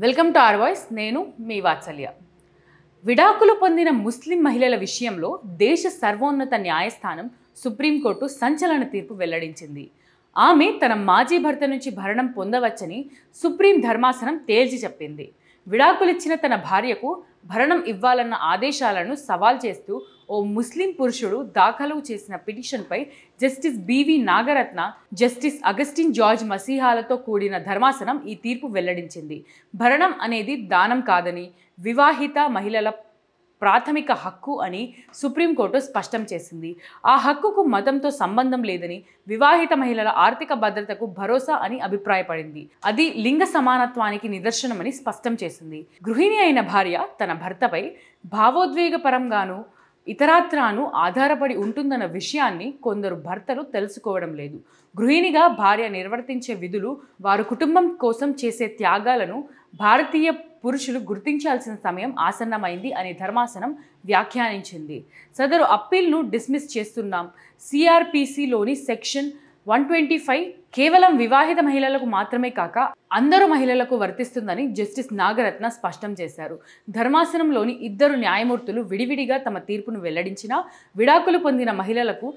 Welcome to our voice. నేను మీ వాత్సల్య. విడాకులు పొందిన ముస్లిం మహిళల విషయంలో దేశ సర్వోన్నత న్యాయస్థానం సుప్రీంకోర్టు సంచలన తీర్పు వెల్లడించింది. ఆమె తన మాజీ భర్త నుంచి భరణం పొందవచ్చని సుప్రీం ధర్మాసనం తేల్చి చెప్పింది. విడాకులిచ్చిన తన భార్యకు భరణం ఇవ్వాలన్న ఆదేశాలను సవాల్ చేస్తూ ఓ ముస్లిం పురుషుడు దాఖలు చేసిన పిటిషన్పై justice BV Nagarathna, justice Augustine George మసీహాలతో కూడిన ధర్మాసనం ఈ తీర్పు వెల్లడించింది. భరణం అనేది దానం కాదని, వివాహిత మహిళల ప్రాథమిక హక్కు అని సుప్రీంకోర్టు స్పష్టం చేసింది. ఆ హక్కుకు మతంతో సంబంధం లేదని, వివాహిత మహిళల ఆర్థిక భద్రతకు భరోసా అని అభిప్రాయపడింది. అది లింగ సమానత్వానికి నిదర్శనమని స్పష్టం చేసింది. గృహిణి అయిన భార్య తన భర్తపై భావోద్వేగపరంగాను ఇతరాత్రాను ఆధారపడి ఉంటుందన్న విషయాన్ని కొందరు భర్తలు తెలుసుకోవడం లేదు. గృహిణిగా భార్య నిర్వర్తించే విధులు, వారు కుటుంబం కోసం చేసే త్యాగాలను భారతీయ పురుషులు గుర్తించాల్సిన సమయం ఆసన్నమైంది అని ధర్మాసనం వ్యాఖ్యానించింది. సదరు అప్పీల్ను డిస్మిస్ చేస్తున్నాం. సిఆర్పిసిలోని సెక్షన్ 125 కేవలం వివాహిత మహిళలకు మాత్రమే కాక అందరూ మహిళలకు వర్తిస్తుందని జస్టిస్ నాగరత్న స్పష్టం చేశారు. ధర్మాసనంలోని ఇద్దరు న్యాయమూర్తులు విడివిడిగా తమ తీర్పును వెల్లడించినా విడాకులు పొందిన మహిళలకు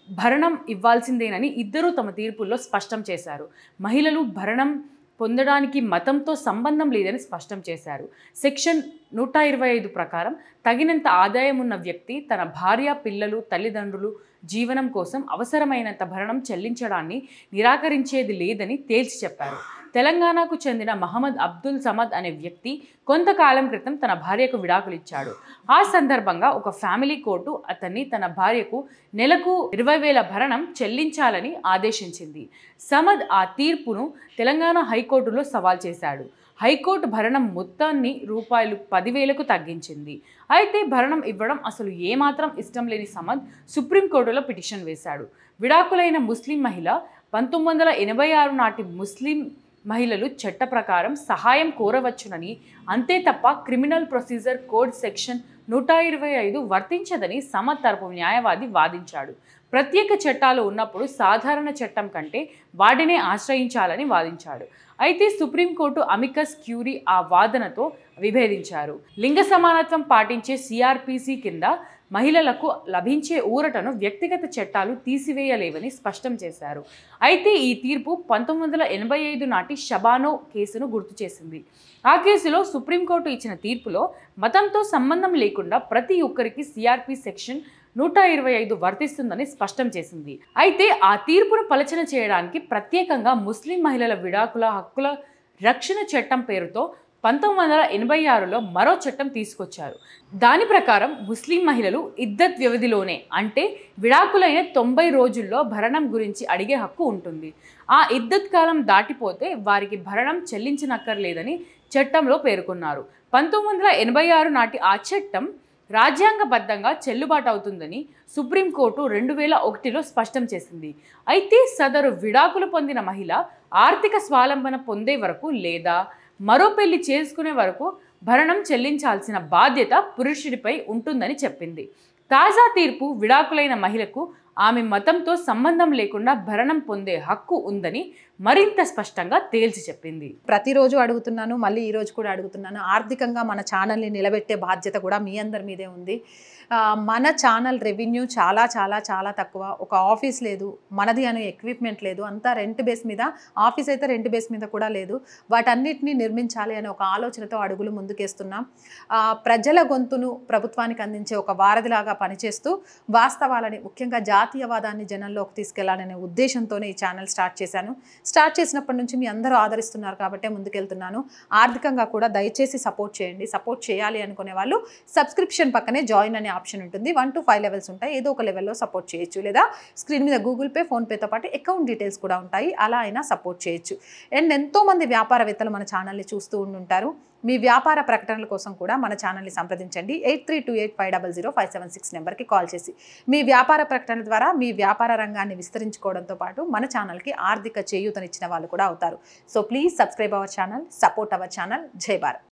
భరణం ఇవ్వాల్సిందేనని ఇద్దరూ తమ తీర్పుల్లో స్పష్టం చేశారు. మహిళలు భరణం పొందడానికి మతంతో సంబంధం లేదని స్పష్టం చేశారు. సెక్షన్ 125 ప్రకారం తగినంత ఆదాయం ఉన్న వ్యక్తి తన భార్య, పిల్లలు, తల్లిదండ్రులు జీవనం కోసం అవసరమైనంత భరణం చెల్లించడాన్ని నిరాకరించేది లేదని తేల్చి చెప్పారు. తెలంగాణకు చెందిన మహమ్మద్ అబ్దుల్ సమద్ అనే వ్యక్తి కొంతకాలం క్రితం తన భార్యకు విడాకులిచ్చాడు. ఆ సందర్భంగా ఒక ఫ్యామిలీ కోర్టు అతన్ని తన భార్యకు నెలకు 20,000 భరణం చెల్లించాలని ఆదేశించింది. సమద్ ఆ తీర్పును తెలంగాణ హైకోర్టులో సవాల్ చేశాడు. హైకోర్టు భరణం మొత్తాన్ని రూపాయలు 10,000కు తగ్గించింది. అయితే భరణం ఇవ్వడం అసలు ఏమాత్రం ఇష్టం లేని సమద్ సుప్రీంకోర్టులో పిటిషన్ వేశాడు. విడాకులైన ముస్లిం మహిళ 1986 నాటి ముస్లిం మహిళలు చట్ట ప్రకారం సహాయం కోరవచ్చునని, అంతే తప్ప క్రిమినల్ ప్రొసీజర్ కోడ్ సెక్షన్ 125 వర్తించదని సమద్ తరపు న్యాయవాది వాదించాడు. ప్రత్యేక చట్టాలు ఉన్నప్పుడు సాధారణ చట్టం కంటే వాటినే ఆశ్రయించాలని వాదించాడు. అయితే సుప్రీంకోర్టు అమికస్ క్యూరీ ఆ వాదనతో విభేదించారు. లింగ సమానత్వం పాటించే సిఆర్పిసి కింద మహిళలకు లభించే ఊరటను వ్యక్తిగత చట్టాలు తీసివేయలేవని స్పష్టం చేశారు. అయితే ఈ తీర్పు 1985 నాటి షబానో కేసును గుర్తు చేసింది. ఆ కేసులో సుప్రీంకోర్టు ఇచ్చిన తీర్పులో మతంతో సంబంధం లేకుండా ప్రతి ఒక్కరికి సిఆర్పి సెక్షన్ 125 వర్తిస్తుందని స్పష్టం చేసింది. అయితే ఆ తీర్పును పలచన చేయడానికి ప్రత్యేకంగా ముస్లిం మహిళల విడాకుల హక్కుల రక్షణ చట్టం పేరుతో 1986లో మరో చట్టం తీసుకొచ్చారు. దాని ప్రకారం ముస్లిం మహిళలు ఇద్దత్ వ్యవధిలోనే, అంటే విడాకులైన 90 రోజుల్లో భరణం గురించి అడిగే హక్కు ఉంటుంది. ఆ ఇద్దత్ కాలం దాటిపోతే వారికి భరణం చెల్లించనక్కర్లేదని చట్టంలో పేర్కొన్నారు. 1986 నాటి ఆ చట్టం రాజ్యాంగబద్ధంగా చెల్లుబాటు అవుతుందని సుప్రీంకోర్టు 2001లో స్పష్టం చేసింది. అయితే సదరు విడాకులు పొందిన మహిళ ఆర్థిక స్వావలంబన పొందే వరకు లేదా మరో పెళ్లి చేసుకునే వరకు భరణం చెల్లించాల్సిన బాధ్యత పురుషుడిపై ఉంటుందని చెప్పింది. తాజా తీర్పు విడాకులైన మహిళకు ఆమె మతంతో సంబంధం లేకుండా భరణం పొందే హక్కు ఉందని మరింత స్పష్టంగా తేల్చి చెప్పింది. ప్రతిరోజు అడుగుతున్నాను, మళ్ళీ ఈరోజు కూడా అడుగుతున్నాను. ఆర్థికంగా మన ఛానల్ని నిలబెట్టే బాధ్యత కూడా మీ అందరి మీదే ఉంది. మన ఛానల్ రెవెన్యూ చాలా చాలా చాలా తక్కువ. ఒక ఆఫీస్ లేదు, మనది అనే ఎక్విప్మెంట్ లేదు, అంతా రెంట్ బేస్ మీద. ఆఫీస్ అయితే రెంట్ బేస్ మీద కూడా లేదు. వాటన్నిటిని నిర్మించాలి అనే ఒక ఆలోచనతో అడుగులు ముందుకేస్తున్నాం. ప్రజల గొంతును ప్రభుత్వానికి అందించే ఒక వారధిలాగా పనిచేస్తూ వాస్తవాలని, ముఖ్యంగా జాతీయవాదాన్ని జనంలోకి తీసుకెళ్లాలనే ఉద్దేశంతోనే ఈ ఛానల్ స్టార్ట్ చేశాను. స్టార్ట్ చేసినప్పటి నుంచి మీ అందరూ ఆదరిస్తున్నారు కాబట్టే ముందుకెళ్తున్నాను. ఆర్థికంగా కూడా దయచేసి సపోర్ట్ చేయండి. సపోర్ట్ చేయాలి అనుకునే వాళ్ళు సబ్స్క్రిప్షన్ పక్కనే జాయిన్ అనే ఆప్షన్ ఉంటుంది. 1 to 5 లెవెల్స్ ఉంటాయి. ఏదో ఒక లెవెల్లో సపోర్ట్ చేయొచ్చు. లేదా స్క్రీన్ మీద గూగుల్ పే, ఫోన్పేతో పాటు అకౌంట్ డీటెయిల్స్ కూడా ఉంటాయి. అలా అయినా సపోర్ట్ చేయొచ్చు. అండ్ ఎంతోమంది వ్యాపారవేత్తలు మన ఛానల్ని చూస్తూ ఉంటుంటారు. మీ వ్యాపార ప్రకటనల కోసం కూడా మన ఛానల్ని సంప్రదించండి. 8328500576 నెంబర్కి కాల్ చేసి మీ వ్యాపార ప్రకటన ద్వారా మీ వ్యాపార రంగాన్ని విస్తరించుకోవడంతో పాటు మన ఛానల్కి ఆర్థిక చేయూతనిచ్చిన వాళ్ళు కూడా అవుతారు. So please subscribe our channel, support our channel. జై భారత్.